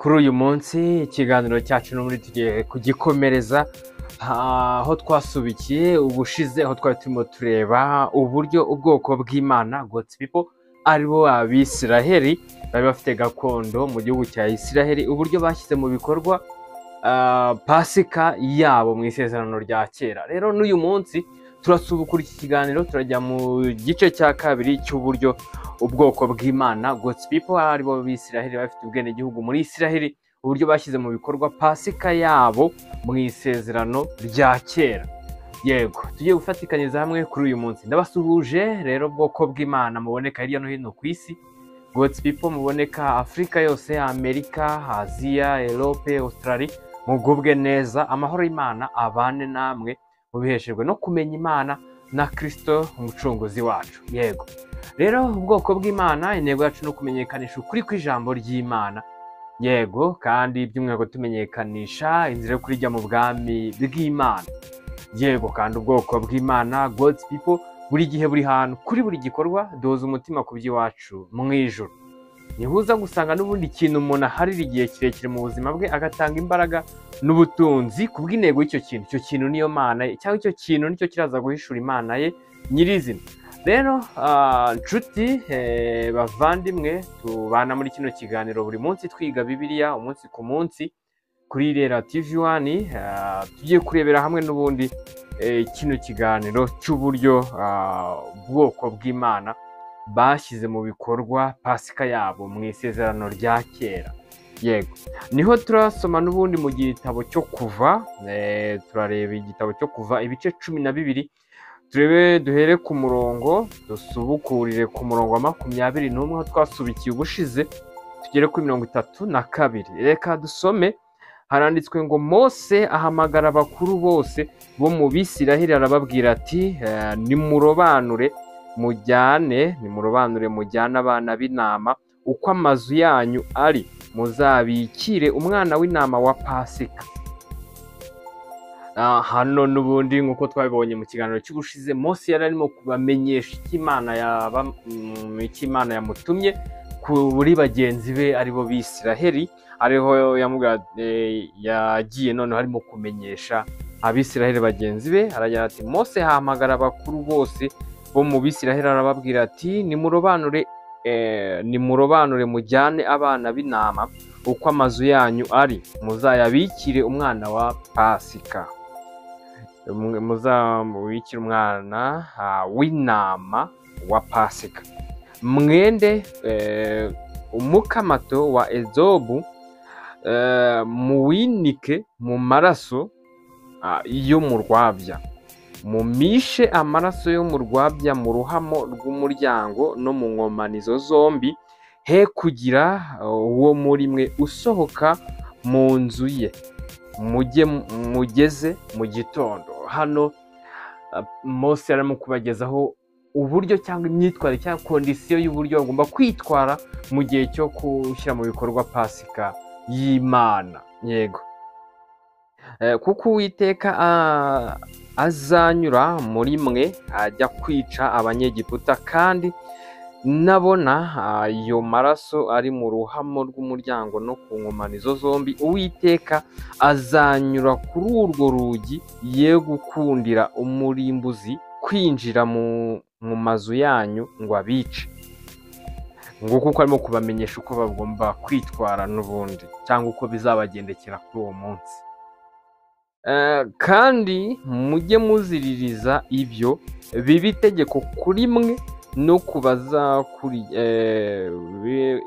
kuri uyu munsi ikiganiro cyacu no muri tugiye kugikomereza aho twasubikiye ubushize, aho twari turimo tureba uburyo ubwoko bw'Imana God's people aribo Abisiraheli bari bafite gakondo mu gihugu cya Isiraheli, uburyo bashyize mu bikorwa pasika yabo mu isezerano rya kera. Rero n'uyu munsi turasubukura iki kiganiro, turajya mu gice cya kabiri cy'uburyo ubwoko bw'Imana God's people aribo Abisiraheli bafite ubwenegihugu muri Isiraheli, uburyo bashyize mu bikorwa pasika yabo mu isezerano rya kera. Yego, tugiye gufatikanyiriza hamwe kuri uyu munsi. Ndabasuhuje rero ubwoko bw'Imana muboneka hirya no hino ku isi, God's people muboneka Afurika yose, Amerika, Aziya, Europe, Australia, mugubwe neza. Amahoro y'Imana abane namwe, mubiheshejwe no kumenya Imana na Kristo umucunguzi wacu. Yego, rero ubwoko bw'Imana intego yacu no kumenyekanisha ukuri kw'ijambo ry'Imana. Yego, kandi by'umwihariko tumenyekanisha inzira yo kurijya mu bwami bw'Imana. Yego, kandi ubwoko bw'Imana God's people buri gihe buri hantu kuri buri gikorwa doza umutima ku by'iwacu mu ijuru. Nihuza gusanga n'ubundi kintu umuntu aharira igihe kirekire mu buzima bwe, agatanga imbaraga n'ubutunzi ku bw'intego y'icyo kintu. Icyo kintu niyo Mana ye, cyangwa icyo kintu nicyo kiraza guhishura Imana ye nyirizina. Rero nshuti bavandimwe, tubana muri kino kiganiro buri munsi twiga Bibiliya umunsi ku munsi kuri Rera TV1. Tugiye kurebera hamwe n'ubundi kino kiganiro cy'uburyo ubwoko bw'Imana bashyize mu bikorwa pasika yabo mu isezerano rya kera. Yego, niho turasoma n'ubundi mu gitabo cyo Kuva. Turareba igitabo cyo Kuva ibice 12. Turebe duhere ku murongo, dusubukurire ku murongo wa 21 aho twasubikiye ubushize, tugere kuri 32. Reka dusome. Haranditswe ngo Mose ahamagara abakuru bose bo mu Bisiraheli arababwira ati nimurobanure mujyane abana b'intama uko amazu yanyu ari, muzabikire umwana w'intama wa pasika. Hano n'ubundi nk'uko twabibonye mu kiganiro cy'ubushize, Mose yari arimo kubamenyesha icyo Imana yamutumye kuri bagenzi be aribo Bisiraheli. Ariho yagiye noneho arimo kumenyesha Abisiraheli bagenzi be. Aragira ati Mose ahamagara abakuru bose bo mu Bisiraheli arababwira ati nimurobanure mujyane abana b'intama uko amazu yanyu ari, muzayabikire umwana wa pasika. Muzamubikire umwana w'intama wa pasika. Mwende umukamato wa ezobu muwinike mu maraso yo mu rwabya, mumishe amaraso yo mu rwabya mu ruhamo rw'umuryango no mu nkomanizo zombi, he kugira uwo muri mwe usohoka mu nzu ye mugeze mu gitondo. Hano Mose arimo kubagezaho uburyo cyangwa imyitwarire cyangwa kondisiyo y'uburyo bagomba kwitwara mu gihe cyo gushyira mu bikorwa pasika y'Imana. Yego, kuko Uwiteka azanyura muri mwe ajya kwica abanyegiputa, kandi nabona ayo maraso ari mu ruhamo rw'umuryango no ku nkomanizo zombi, Uwiteka azanyura kuri urwo rugi, ye gukundira umurimbuzi kwinjira mu mazu yanyu ngo abice. Ngo kuko arimo kubamenyesha uko bagomba kwitwara n'ubundi, cyangwa uko bizabagendekera kuri uwo munsi. Kandi mujye muziririza ibyo biba itegeko kuri mwe no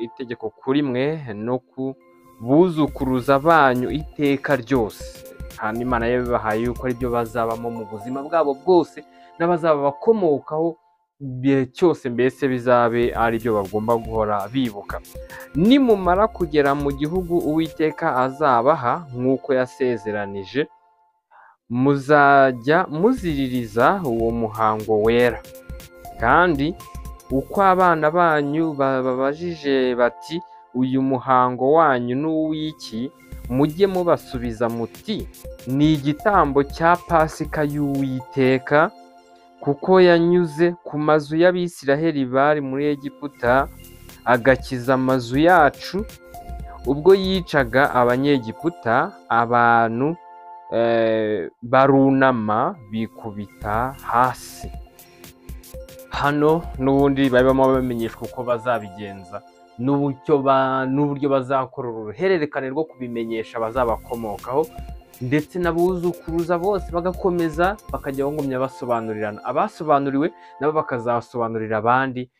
itegeko kuri mwe no ku buzukuruza banyu iteka ryose. Hanyuma Imana yabibahaye yuko ari byo bazabamo mu buzima bwabo bwose, n'abazaba bakomokaho igihe cyose, mbese bizabe ari byo bagomba guhora bibuka. Nimumara kugera mu gihugu Uwiteka azabaha nk'uko yasezeranije, muzajya muziririza uwo muhango wera. Kandi uko abana banyu babajije bati uyu muhango wanyu ni uw'iki, mujye mubasubiza muti ni igitambo cya pasika y'Uwiteka, kuko yanyuze ku mazu y'Abisiraheli bari muri Egiputa agakiza amazu yacu. ubwo yicaga abanyegiputa, abantu barunama bikubita hasi. Hano n'ubundi barimo bamenyeshwa uko bazabigenza n'uburyo bazakora uruhererekane rwo kubimenyesha abazabakomokaho, ndetse n'abuzukuruza bose bagakomeza bakajya bangumya basobanurirana, abasobanuriwe nabo bakazasobanurira abandi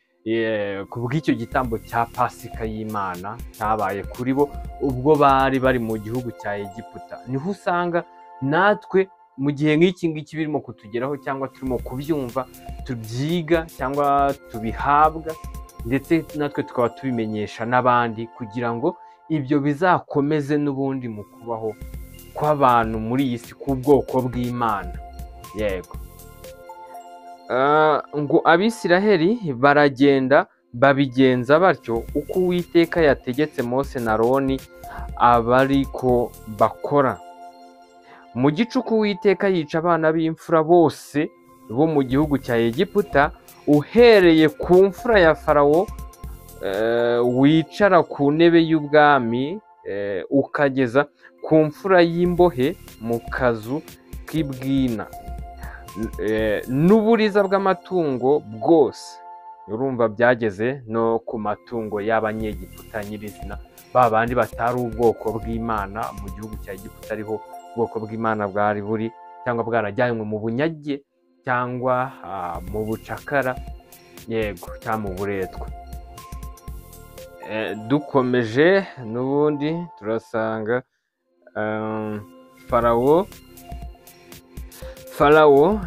ku bw'icyo gitambo cya Pasika y'Imana cyabaye kuri bo ubwo bari bari mu gihugu cya Egiputa. Niho usanga natwe mu gihe nk'iki ngiki birimo kutugeraho cyangwa turimo kubyumva, tubyiga cyangwa tubihabwa, ndetse natwe tukaba tubimenyesha n'abandi kugira ngo ibyo bizakomeze n'ubundi mu kubaho kw'abantu muri iyi si k'ubwoko bw'Imana. Yego. Ngo Abisiraheli baragenda babigenza batyo uko Uwiteka yategetse Mose na Aroni aba ariko bakora. Mu gicuku Uwiteka yica abana b'imfura bose bo mu gihugu cya Egiputa, uhereye ku mfura ya Farawo wicara ku ntebe y'ubwami, ukageza ku mfura y'imbohe mu kazu k'ibwina, n'uburiza bw'amatungo bwose. Urumva byageze no ku matungo y'abanyegiputa nyirizina, ba bandi batari ubwoko bw'Imana mu gihugu cya Egiputa, ariho ubwoko bw'Imana bwari buri cyangwa bwarajyanywe mu bunyage cyangwa mu bucakara, yego, cyangwa mu buretwa. Dukomeje n'ubundi turasanga Farawo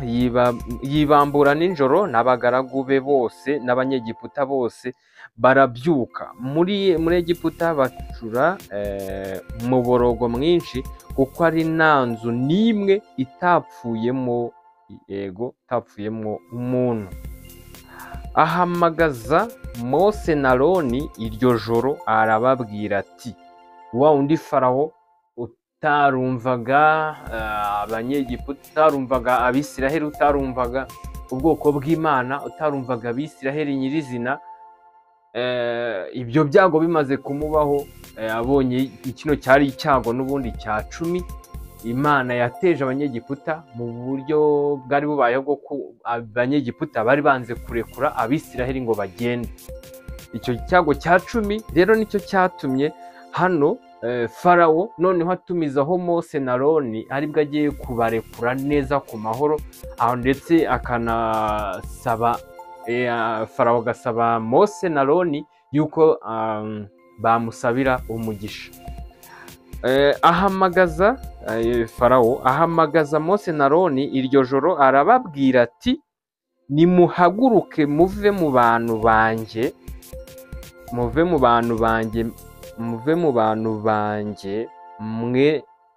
yibambura nijoro n'abagaragu be bose n'abanyegiputa bose barabyuka. Muri Egiputa bacura umuborogo mwinshi, kuko ari nta nzu n'imwe itapfuyemo umuntu. Ahamagaza Mose na Aroni iryo joro, arababwira ati, wa undi Farawo utarumvaga abanyegiputa, utarumvaga Abisiraheli, utarumvaga ubwoko bw'Imana, utarumvaga Abisiraheli nyirizina, ibyo byago bimaze kumubaho, abonye kino cyari icyago n'ubundi cya 10 Imana yateje abanyegiputa mu buryo bwari bubayeho bwo abanyegiputa bari banze kurekura Abisiraheli ngo bagende. Icyo cyago cya 10 rero nicyo cyatumye hano Farawo noneho atumizaho Mose na Aroni, aribwo agiye kubarekura neza ku mahoro, aho ndetse akanasaba Farawo agasaba Mose na Aroni yuko bamusabira umugisha. Farawo ahamagaza Mose na Aroni iryo joro, arababwira ati, nimuhaguruke muve mu bantu banjye,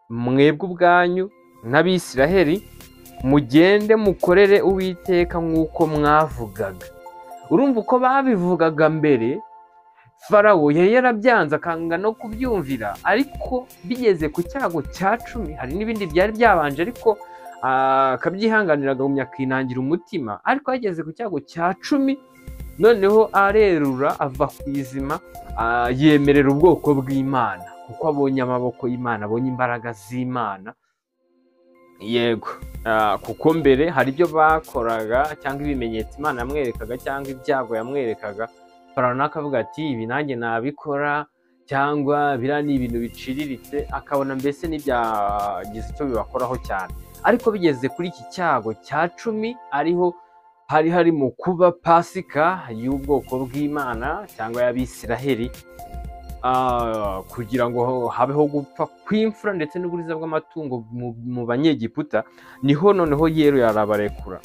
mwebwe ubwanyu n'Abisiraheli, mugende mukorere Uwiteka nk'uko mwavugaga. Urumva uko babivugaga mbere, Farawo yari yarabyanze akanga no kubyumvira, ariko bigeze ku cyago cya 10 hari n'ibindi byari byabanje, ariko akabyihanganira agumya akinangira umutima. Ariko yageze ku cyago cya 10 noneho arerura ava ku izima, yemerera ubwoko bw'Imana, kuko abonye amaboko y'Imana, abonye imbaraga z'Imana. Yego, kuko mbere hari ibyo bakoraga cyangwa ibimenyetso Imana yamwerekaga cyangwa ibyago yamwerekaga, Farawo akavuga ati, ibi nanjye nabikora, cyangwa biriya ni ibintu biciriritse, akabona mbese n'ibyagize icyo bibakoraho cyane. Ariko bigeze kuri iki cyago cya 10 ariho hari harimo kuba Pasika y'ubwoko bw'Imana cyangwa y'Abisiraheli, kugira ngo habeho gupfa kw'imfura ndetse n'uburiza bw'amatungo mu banyegiputa, niho noneho yero yarabarekura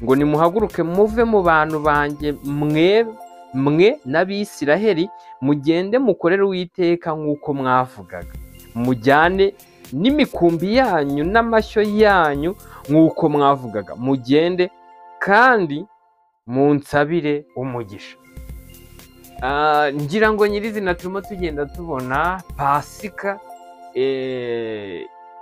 ngo nimuhaguruke muve mu bantu banjye, mwe n'Abisiraheli, mugende mukorere Uwiteka nk'uko mwavugaga, mujyane n'imikumbi yanyu n'amashyo yanyu nk'uko mwavugaga, mugende kandi munsabire umugisha. Ngira ngo nyirizina turimo tugenda tubona Pasika,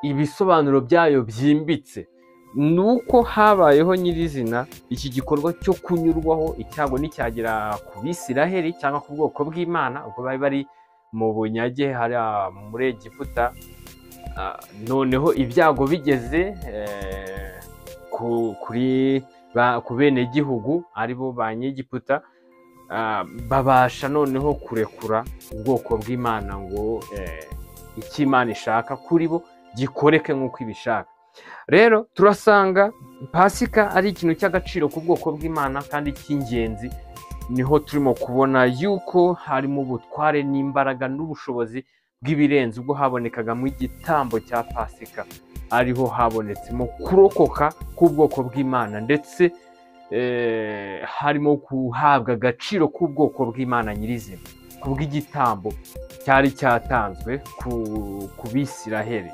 ibisobanuro byayo byimbitse, nuko habayeho nyirizina iki gikorwa cyo kunyurwaho icyago n'icyagera ku Bisiraheli cyangwa ku bwoko bw'Imana, ubwo bari bari mu bunyage hariya muri Egiputa. Noneho ibyago bigeze ku bene gihugu aribo banyegiputa, babasha noneho kurekura ubwoko bw'Imana ngo icyo Imana ishaka kuri bo gikoreke nk'uko ibishaka. Rero turasanga Pasika ari ikintu cy'agaciro ku bwoko bw'Imana kandi cy'ingenzi. Niho turimo kubona yuko harimo ubutware n'imbaraga n'ubushobozi bw'ibirenze ubwo habonekagamo igitambo cya Pasika, ariho habonetsemo kurokoka k'ubwoko bw'Imana, ndetse harimo guhabwa agaciro k'ubwoko bw'Imana nyirizina kubw'igitambo cyari cyatanzwe ku Bisiraheli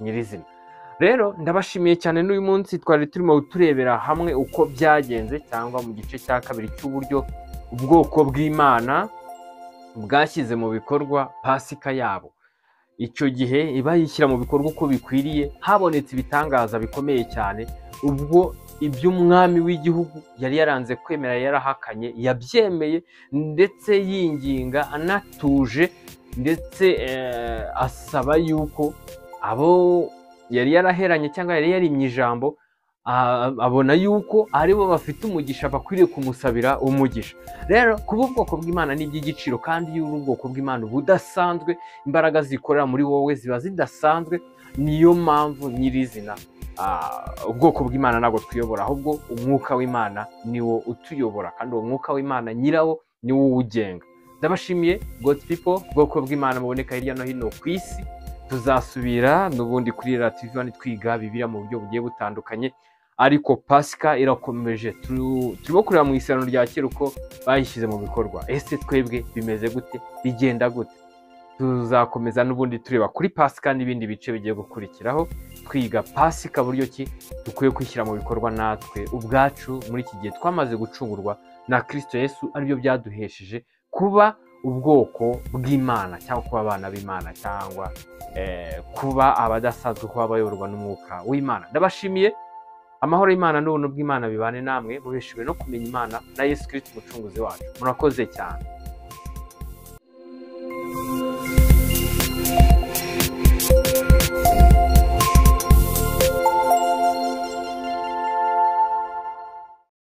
nyirizina. Rero ndabashimiye cyane, n'uyu munsi twari turimo turebera hamwe uko byagenze, cyangwa mu gice cya kabiri cy'uburyo ubwoko bw'Imana bwashyize mu bikorwa Pasika yabo. Icyo gihe bayishyira mu bikorwa uko bikwiriye, habonetse ibitangaza bikomeye cyane, ubwo iby'umwami w'igihugu yari yaranze kwemera, yarahakanye, yabyemeye ndetse yinginga anatuje, ndetse asaba yuko abo yari yaraheranye cyangwa yari yarimye ijambo, abona yuko aribo bafite umugisha, bakwiriye kumusabira umugisha. Rero kuba ubwoko bw'Imana ni iby'igiciro, kandi iyo uri ubwoko bw'Imana budasanzwe, imbaraga zikorera muri wowe ziba zidasanzwe. Niyo mpamvu nyirizina ubwoko bw'Imana ntabwo twiyobora, ahubwo umwuka w'Imana niwo utuyobora, kandi uwo mwuka w'Imana nyirawo niwo uwugenga. Ndabashimiye God's people, ubwoko bw'Imana muboneka hirya no hino ku isi. Tuzasubira n'ubundi kuri Radio TV twiga Bibiliya mu buryo bugiye butandukanye, ariko Pasika irakomeje. Turimo kureba mu isano rya kera uko bayishyize mu bikorwa. Ese twebwe bimeze gute, bigenda gute? Tuzakomeza n'ubundi tureba kuri Pasika n'ibindi bice bigiye gukurikiraho, twiga Pasika buryo ki dukwiye kwishyira mu bikorwa natwe ubwacu muri iki gihe twamaze gucungurwa na Kristo Yesu, aribyo byaduhesheje kuba ubwoko bw'Imana, cyangwa kuba abana b'Imana, cyangwa kuba abadasanzwe, kuba abayoborwa n'umwuka w'Imana. Ndabashimiye, amahoro y'Imana n'ubuntu bw'Imana bibane namwe, mubeshejwe no kumenya Imana na Yesu Kristo umucunguzi wacu. Murakoze cyane.